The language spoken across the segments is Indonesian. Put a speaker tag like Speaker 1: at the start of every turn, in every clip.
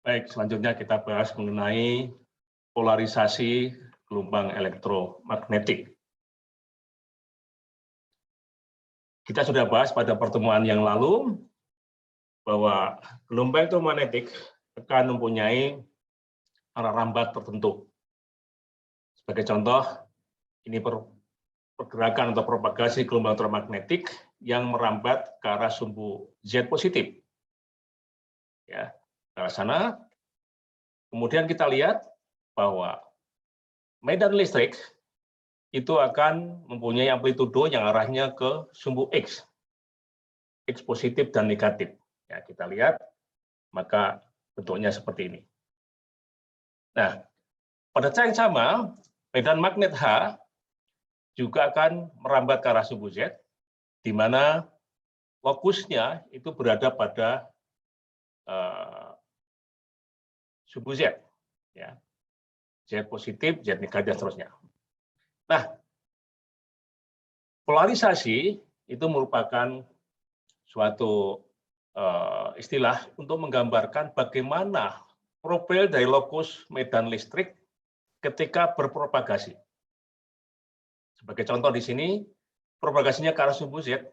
Speaker 1: Baik, selanjutnya kita bahas mengenai polarisasi gelombang elektromagnetik. Kita sudah bahas pada pertemuan yang lalu bahwa gelombang elektromagnetik akan mempunyai arah rambat tertentu. Sebagai contoh, ini pergerakan atau propagasi gelombang elektromagnetik yang merambat ke arah sumbu Z positif. Ya, ke arah sana. Kemudian kita lihat bahwa medan listrik itu akan mempunyai amplitudo yang arahnya ke sumbu X positif dan negatif. Ya, kita lihat, maka bentuknya seperti ini. Nah, pada saat yang sama, medan magnet H juga akan merambat ke arah sumbu Z, di mana lokusnya itu berada pada sumbu Z. Ya. Z positif, Z negatif, dan seterusnya. Nah, polarisasi itu merupakan suatu istilah untuk menggambarkan bagaimana profil dari lokus medan listrik ketika berpropagasi. Sebagai contoh di sini, propagasinya ke arah sumbu Z,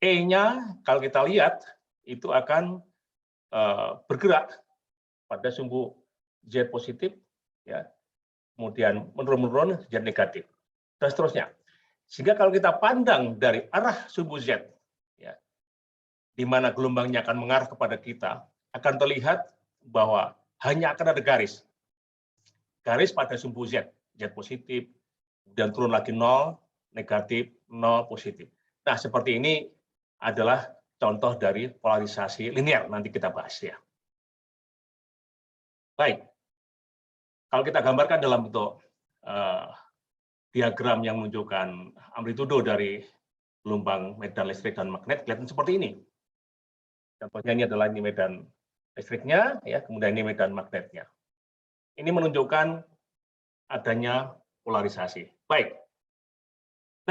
Speaker 1: E-nya kalau kita lihat itu akan bergerak pada sumbu Z positif, ya, kemudian menurun-menurun Z negatif, dan seterusnya. Sehingga kalau kita pandang dari arah sumbu Z, ya, di mana gelombangnya akan mengarah kepada kita, akan terlihat bahwa hanya akan ada garis pada sumbu Z, Z positif, kemudian turun lagi 0, negatif, 0, positif. Nah, seperti ini adalah contoh dari polarisasi linear, nanti kita bahas ya. Baik, kalau kita gambarkan dalam bentuk diagram yang menunjukkan amplitudo dari gelombang medan listrik dan magnet, kelihatan seperti ini. Contohnya ini adalah ini medan listriknya, ya, kemudian ini medan magnetnya. Ini menunjukkan adanya polarisasi. Baik.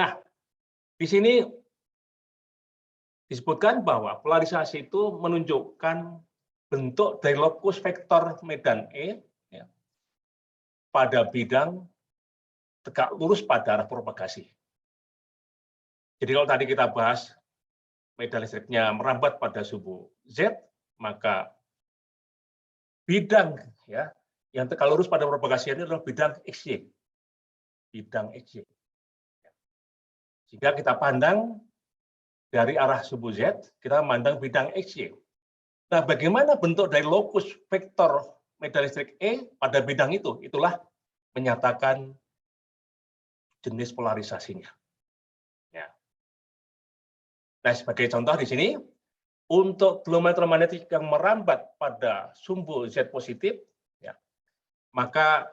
Speaker 1: Nah, di sini disebutkan bahwa polarisasi itu menunjukkan bentuk dari lokus vektor medan E, ya, pada bidang tegak lurus pada arah propagasi. Jadi kalau tadi kita bahas medan listriknya merambat pada sumbu Z, maka bidang, ya, yang tegak lurus pada propagasi ini adalah bidang XY. Bidang XY. Jika kita pandang dari arah sumbu Z, kita memandang bidang XY. Nah, bagaimana bentuk dari lokus vektor medan listrik E pada bidang itu? Itulah menyatakan jenis polarisasinya. Ya. Nah, sebagai contoh di sini, untuk gelombang elektromagnetik yang merambat pada sumbu Z positif, ya, maka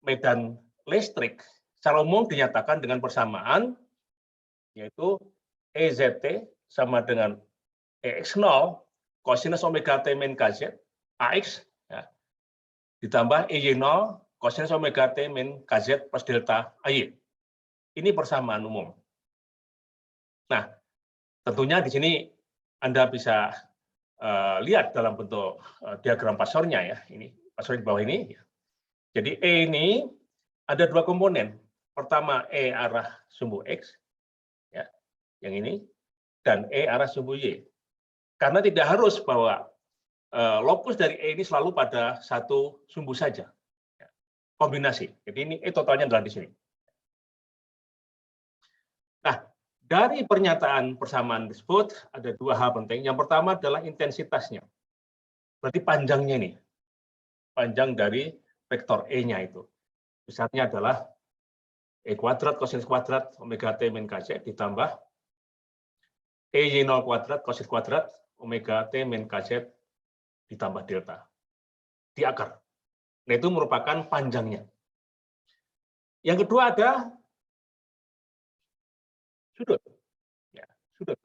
Speaker 1: medan listrik secara umum dinyatakan dengan persamaan, yaitu EZT sama dengan EX0 kosinus omega T min KZ, AX, ya, ditambah EY0 kosinus omega T min KZ plus delta AY. Ini persamaan umum. Nah, tentunya di sini Anda bisa lihat dalam bentuk diagram pasornya, ya. Ini pasor di bawah ini. Jadi E ini ada dua komponen. Pertama E arah sumbu X, ya, yang ini, dan E arah sumbu Y. Karena tidak harus bahwa lokus dari E ini selalu pada satu sumbu saja. Ya. Kombinasi. Jadi ini E totalnya adalah di sini. Nah, dari pernyataan persamaan tersebut ada dua hal penting. Yang pertama adalah intensitasnya. Berarti panjangnya ini. Panjang dari vektor E-nya itu. Misalnya adalah E kuadrat kosinus kuadrat omega T min KZ ditambah EY0 kuadrat kosinus kuadrat omega T min KZ ditambah delta. Di akar. Nah, itu merupakan panjangnya. Yang kedua ada sudut. Ya, sudut.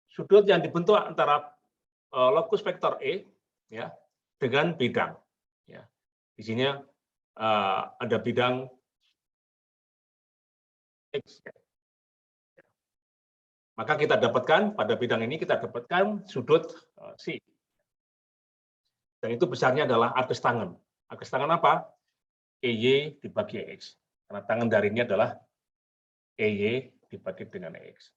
Speaker 1: Sudut yang dibentuk antara lokus vektor E, ya, dengan bidang. Ya. Di sini ada bidang X. Ya. Maka kita dapatkan pada bidang ini kita dapatkan sudut C. Dan itu besarnya adalah arcus tangen. Arcus tangen apa? EY dibagi EX. Karena tangen dari ini adalah EY dibagi dengan EX.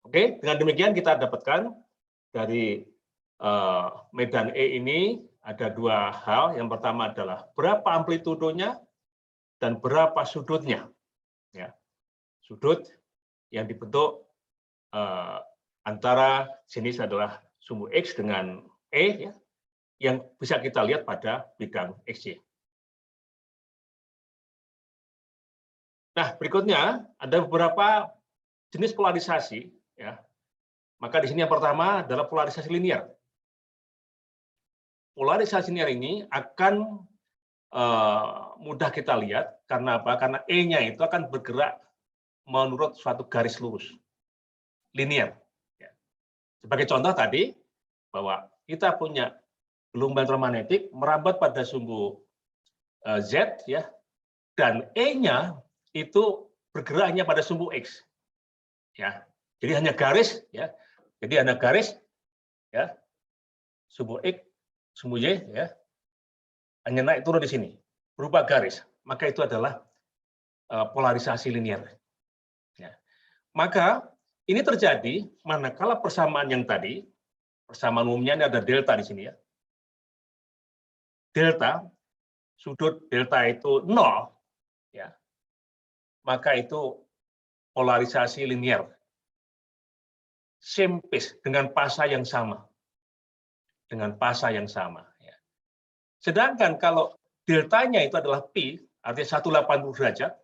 Speaker 1: Oke, dengan demikian kita dapatkan dari medan E ini ada dua hal. Yang pertama adalah berapa amplitudonya dan berapa sudutnya. Ya, sudut yang dibentuk antara jenis adalah sumbu X dengan E, ya, yang bisa kita lihat pada bidang XY. Nah, berikutnya ada beberapa jenis polarisasi. Ya. Maka di sini yang pertama adalah polarisasi linear. Polarisasi linear ini akan mudah kita lihat karena apa? Karena E-nya itu akan bergerak menurut suatu garis lurus, linear. Ya. Sebagai contoh tadi, bahwa kita punya gelombang elektromagnetik merambat pada sumbu Z, ya, dan E-nya itu bergerak hanya pada sumbu X. Ya. Jadi hanya garis, ya. Jadi hanya garis, ya. Sumbu X, sumbu Y, ya. Hanya naik turun di sini berupa garis. Maka itu adalah polarisasi linear. Ya. Maka ini terjadi manakala persamaan yang tadi, persamaan umumnya ini ada delta di sini, ya. Delta, sudut delta itu 0, ya. Maka itu polarisasi linear. Same phase dengan pasa yang sama. Dengan pasa yang sama. Ya. Sedangkan kalau deltanya itu adalah pi, artinya 180 derajat,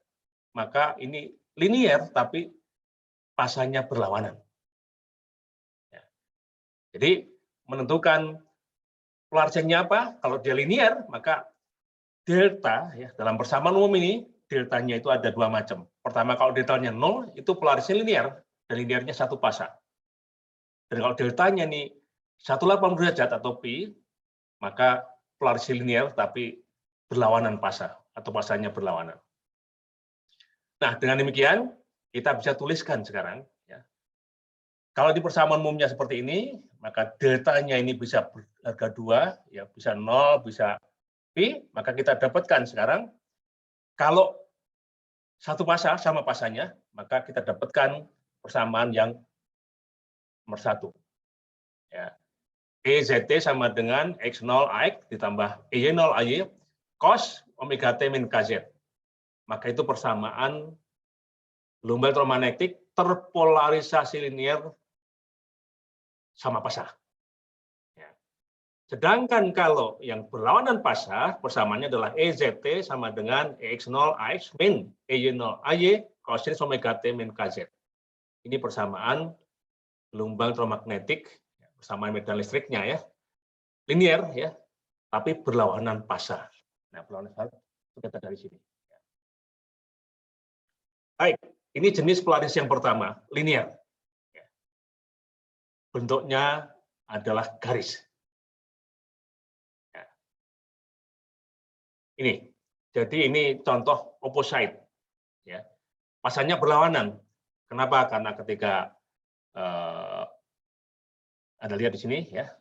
Speaker 1: maka ini linear tapi pasanya berlawanan. Ya. Jadi menentukan polarisasinya apa? Kalau dia linear, maka delta, ya, dalam persamaan umum ini deltanya itu ada dua macam. Pertama, kalau deltanya 0, itu polarisasi linear, dan linearnya satu pasa. Dan kalau deltanya ini 180 derajat atau pi, maka polarisasi linear tapi berlawanan pasa atau pasanya berlawanan. Nah, dengan demikian kita bisa tuliskan sekarang, ya. Kalau di persamaan umumnya seperti ini, maka deltanya ini bisa berharga 2, ya, bisa 0, bisa pi, maka kita dapatkan sekarang kalau satu pasa sama pasanya, maka kita dapatkan persamaan yang nomor 1. Ya. EZT sama dengan X0 AX ditambah EY0 AY cos omega T min KZ. Maka itu persamaan gelombang elektromagnetik terpolarisasi linear sama pasa. Ya. Sedangkan kalau yang berlawanan pasa, persamaannya adalah EZT sama dengan EX0 AX min EY0 AY cos omega T min KZ. Ini persamaan gelombang elektromagnetik, persamaan medan listriknya, ya, linear, ya, tapi berlawanan pasa. Nah, berlawanan pasa itu kita dari sini. Baik, ini jenis polarisasi yang pertama, linear. Bentuknya adalah garis. Ini, jadi ini contoh opposite. Ya. Pasanya berlawanan. Kenapa? Karena ketika Anda lihat di sini, ya.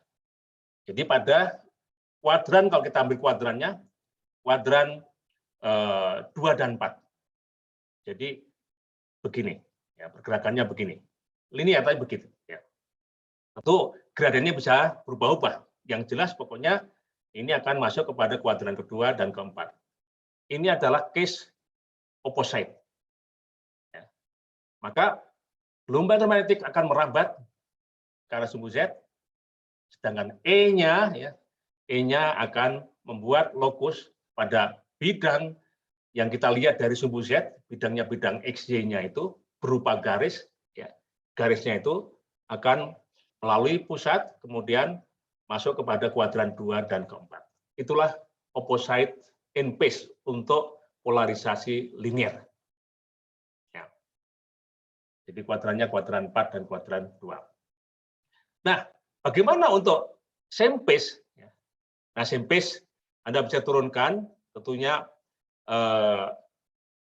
Speaker 1: Jadi pada kuadran, kalau kita ambil kuadrannya, kuadran 2 dan 4. Jadi begini, ya, pergerakannya begini. Linear tapi begitu. Ya. Tentu gradiennya bisa berubah-ubah. Yang jelas pokoknya ini akan masuk kepada kuadran kedua dan keempat. Ini adalah case opposite. Ya. Maka gelombang elektromagnetik akan merambat ke arah sumbu Z, sedangkan E-nya, ya, E-nya akan membuat lokus pada bidang yang kita lihat dari sumbu Z, bidangnya bidang XY-nya itu berupa garis, ya. Garisnya itu akan melalui pusat, kemudian masuk kepada kuadran 2 dan keempat. Itulah opposite in phase untuk polarisasi linear. Ya. Jadi kuadrannya kuadran 4 dan kuadran 2. Nah, bagaimana untuk same phase? Nah, same phase Anda bisa turunkan, tentunya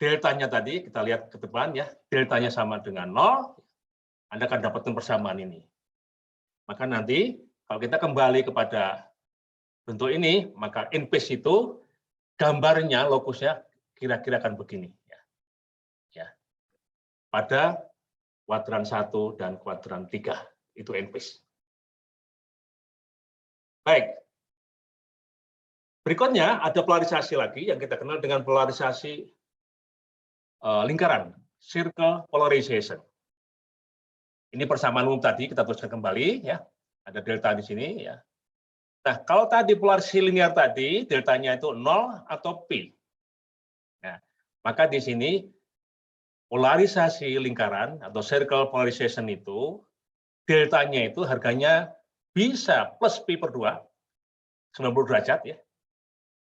Speaker 1: deltanya tadi, kita lihat ke depan, ya, deltanya sama dengan 0, Anda akan dapatkan persamaan ini. Maka nanti Kalau kita kembali kepada bentuk ini, maka in phase itu gambarnya, lokusnya kira-kira akan begini. Ya. Pada kuadran 1 dan kuadran 3, itu in phase. Baik. Berikutnya ada polarisasi lagi yang kita kenal dengan polarisasi lingkaran, circle polarization. Ini persamaan umum tadi kita tuliskan kembali, ya. Ada delta di sini, ya. Nah, kalau tadi polarisasi linear tadi, deltanya itu 0 atau P. Nah, maka di sini polarisasi lingkaran atau circle polarization itu, deltanya itu harganya bisa plus P per 2, 90 derajat, ya.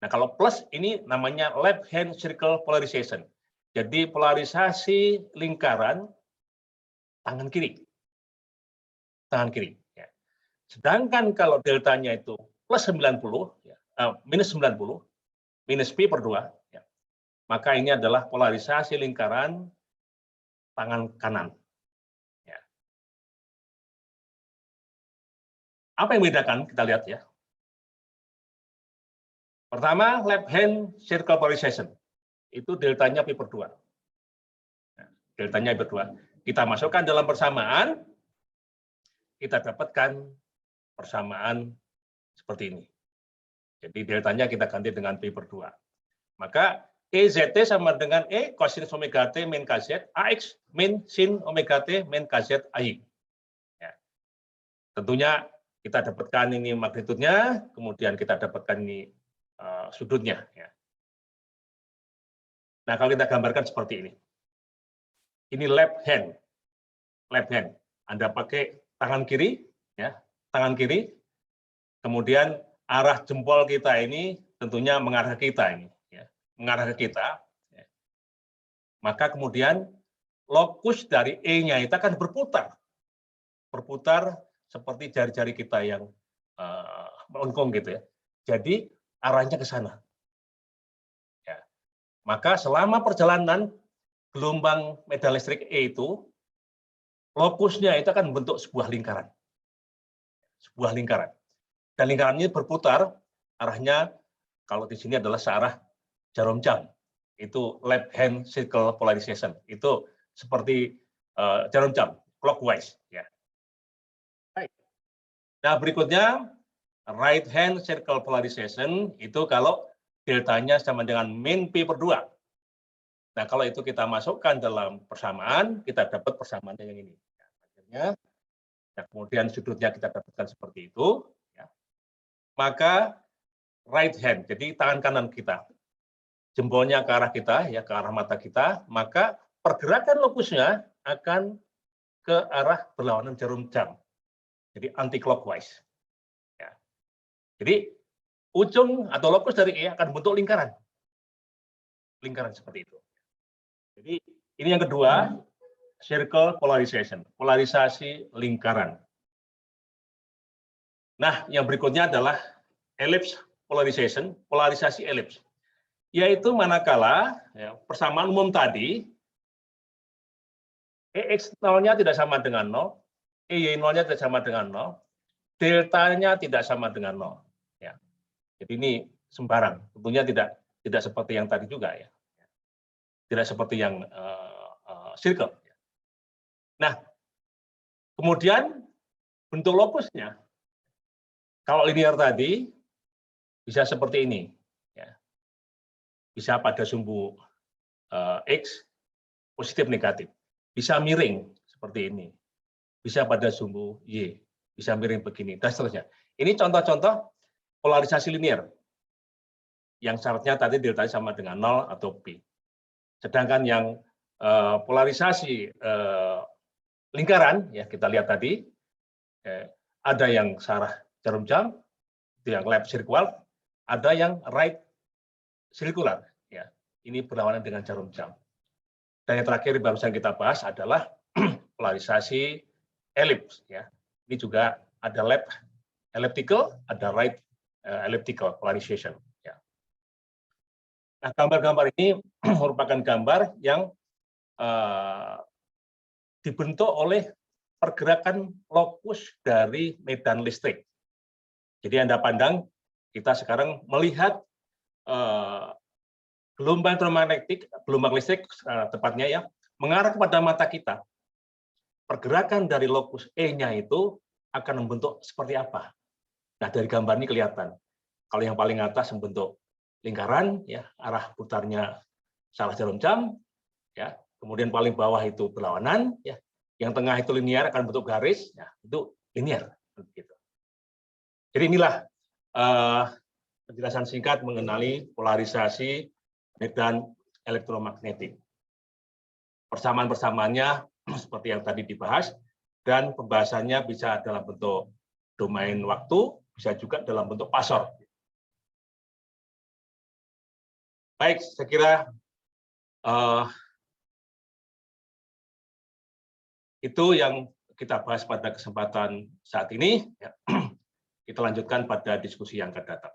Speaker 1: Nah, kalau plus ini namanya left hand circle polarization. Jadi polarisasi lingkaran tangan kiri. Tangan kiri. Ya. Sedangkan kalau deltanya itu plus 90, ya, minus 90, minus P per 2, ya, maka ini adalah polarisasi lingkaran tangan kanan. Ya. Apa yang membedakan? Kita lihat, ya. Pertama, left hand circle polarization. Itu deltanya P per 2. Nah, deltanya P per 2. Kita masukkan dalam persamaan, kita dapatkan persamaan seperti ini. Jadi deltanya kita ganti dengan P per 2. Maka EZT sama dengan E cosinus omega T min KZ, AX min sin omega T min KZ AI. Ya. Tentunya kita dapatkan ini magnitudenya, kemudian kita dapatkan ini sudutnya. Ya. Nah, kalau kita gambarkan seperti ini. Ini left hand. Left hand. Anda pakai tangan kiri, ya, tangan kiri. Kemudian arah jempol kita ini tentunya mengarah ke kita ini, ya, mengarah ke kita. Ya. Maka kemudian lokus dari E-nya itu akan berputar, berputar seperti jari-jari kita yang melengkung gitu, ya. Jadi arahnya ke sana. Ya. Maka selama perjalanan gelombang medan listrik E itu, lokusnya itu akan membentuk sebuah lingkaran. Sebuah lingkaran. Dan lingkaran ini berputar, arahnya kalau di sini adalah searah jarum jam. Itu left hand circle polarization. Itu seperti jarum jam, clockwise. Ya. Baik. Nah, berikutnya, right hand circle polarization, itu kalau deltanya sama dengan min P per 2. Nah, kalau itu kita masukkan dalam persamaan, kita dapat persamaannya yang ini. Akhirnya, nah, kemudian sudutnya kita dapatkan seperti itu. Ya. Maka right hand, jadi tangan kanan kita, jempolnya ke arah kita, ya, ke arah mata kita, maka pergerakan lokusnya akan ke arah berlawanan jarum jam. Jadi anti clockwise. Ya. Jadi ujung atau lokus dari E akan bentuk lingkaran. Lingkaran seperti itu. Jadi ini yang kedua, circle polarization, polarisasi lingkaran. Nah, yang berikutnya adalah ellipse polarization, polarisasi ellipse. Yaitu manakala, ya, persamaan umum tadi, EX 0-nya tidak sama dengan 0, EY 0-nya tidak sama dengan 0, deltanya tidak sama dengan 0. Ya. Jadi ini sembarang, tentunya tidak seperti yang tadi juga, ya. Tidak seperti yang circle. Nah, kemudian bentuk lokusnya, kalau linear tadi bisa seperti ini, ya. Bisa pada sumbu X positif negatif, bisa miring seperti ini, bisa pada sumbu Y, bisa miring begini, dan seterusnya. Ini contoh-contoh polarisasi linear yang syaratnya tadi delta sama dengan 0 atau P. Sedangkan yang polarisasi lingkaran, ya, kita lihat tadi, ada yang searah jarum jam, itu yang left circular, ada yang right circular. Ya. Ini berlawanan dengan jarum jam. Dan yang terakhir barusan kita bahas adalah polarisasi elips. Ya. Ini juga ada left elliptical, ada right elliptical polarization. Ya. Nah, gambar-gambar ini merupakan gambar yang dibentuk oleh pergerakan lokus dari medan listrik. Jadi Anda pandang, kita sekarang melihat gelombang elektromagnetik, gelombang listrik tepatnya ya, mengarah kepada mata kita. Pergerakan dari lokus E-nya itu akan membentuk seperti apa? Nah, dari gambar ini kelihatan. Kalau yang paling atas membentuk lingkaran, ya, arah putarnya salah jarum jam, ya. Kemudian paling bawah itu berlawanan, ya. Yang tengah itu linear akan bentuk garis, ya, itu linear. Gitu. Jadi inilah penjelasan singkat mengenai polarisasi medan elektromagnetik. Persamaan-persamaannya seperti yang tadi dibahas, dan pembahasannya bisa dalam bentuk domain waktu, bisa juga dalam bentuk pasor. Baik, saya kira itu yang kita bahas pada kesempatan saat ini. Kita lanjutkan pada diskusi yang akan datang.